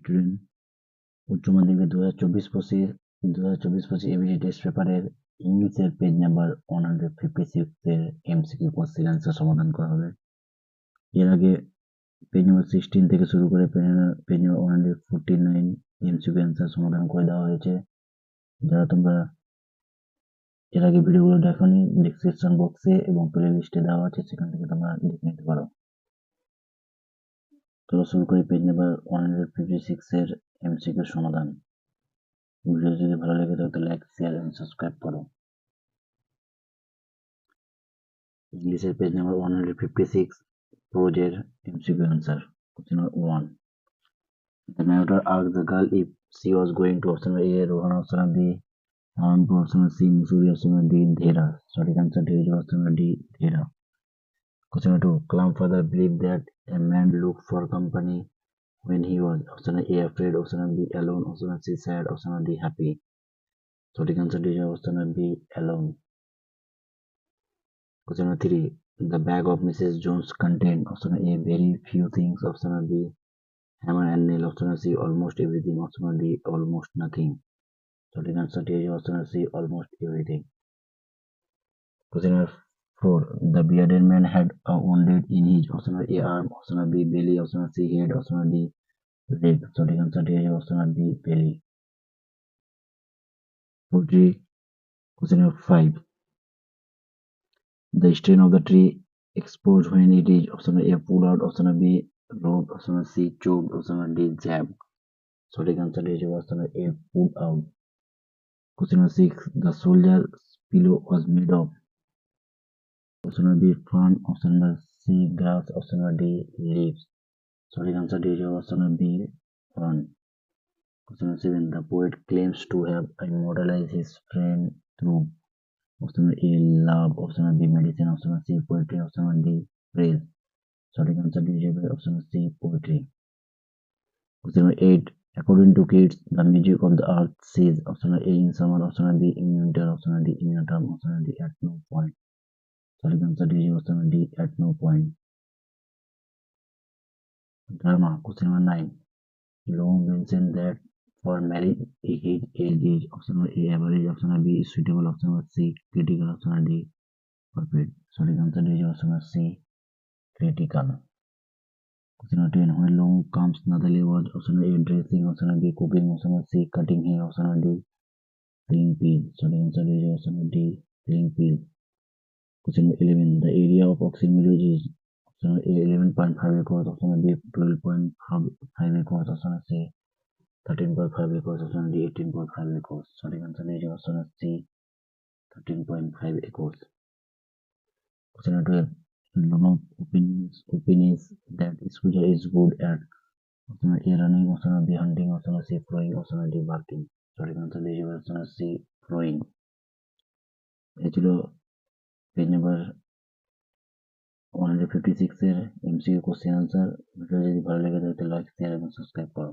Student, উচ্চ মাধ্যমিকের 2024-25 ABC test পেপারের ইংলিশের পেজ নাম্বার 156 এর এমসিকিউ কোশ্চেন অ্যান্সার সমাধান করা হবে। এর আগে পেজ নাম্বার 16 থেকে শুরু করে পেজ নাম্বার 149 এমসিকিউ অ্যান্সার সমাধান করে দেওয়া হয়েছে। যারা তোমরা এর আগে ভিডিওগুলো দেখোনি, ডেসক্রিপশন বক্সে এবং প্লে লিস্টে দেওয়া আছে, সেখান থেকে তোমরা দেখে নিতে পারো। চলো শুরু করি পেজ নাম্বার 156 এর এমসিকিউ সমাধান। ভিডিও যদি ভালো লেগে থাকে লাইক, শেয়ার এবং সাবস্ক্রাইব করো। ইংলিশের পেজ নাম্বার 156 প্রোজের MCQ answer. Question number 1, the narrator asked the girl if she was going to option A Rohan, option B Anandpur, option C Mussoorie, option D Dhera. সঠিক answer হয়ে যাবে option D Dhera. Question number 2, Kalam father believed that a man looked for company when he was option A afraid, option B alone, option C sad, option D happy. সঠিক answer হয়ে যাবে option B alone. Question number 3, the bag of Mrs. Jones contained option A very few things, option B hammer and nail, option C almost everything, option D almost nothing. সঠিক আনসারটি হয়ে যাবে option C almost everything. Question number 4, the bearded man had a wounded in his option A arm, option B belly, option C head, option D leg. সঠিক আনসারটি হয়ে যাবে option B belly. Question number 5, the strain of the tree exposed when it is option A pulled out, option B roped, option C choked, option D jabbed. সঠিক আনসারটি হয়ে যাবে option A pulled out. Question number 6, the soldier's pillow was made of option B fern, option C grass, option D leaves. সঠিক আনসারটি হয়ে যাবে option B fern. Question number 7, the poet claims to have immortalized his friend through option A love, option B medicine, option C poetry, option D praise. সঠিক আনসারটি হয়ে যাবে option C poetry. Question number 8, according to Keats, the music of the earth ceases option A in summer, option B in winter, option D in autumn, option D at no point. সঠিক আনসারটি হয়ে যাবে option D at no point. Drama. Question number 9, Long mentioned that for marriage his age is option A average, option B suitable, option C critical, option D perfect. সঠিক answer হয়ে যাবে option C critical. Question number 10, when Long comes Natalie was option A dressing, option B cooking, option C cutting hair, option D peeling peel. সঠিক answer হয়ে যাবে option D peeling peel. Question number 11, the area of Oxford Meadows is option A 11.5 acres, option B 12.5 acres, option C 13.5 acres, option D 18.5 acres. সঠিক answer হয়ে যাবে option C 13.5 acres. Question number 12, Lomov opinions that Squeezer is good at option A running, option B hunting, option C throwing, option D barking. সঠিক answer হয়ে যাবে option C throwing. এই ছিল page number 156 এর MCQ question answer. Video যদি ভালো লেগে থাকে লাইক, শেয়ার এবং সাবস্ক্রাইব করো।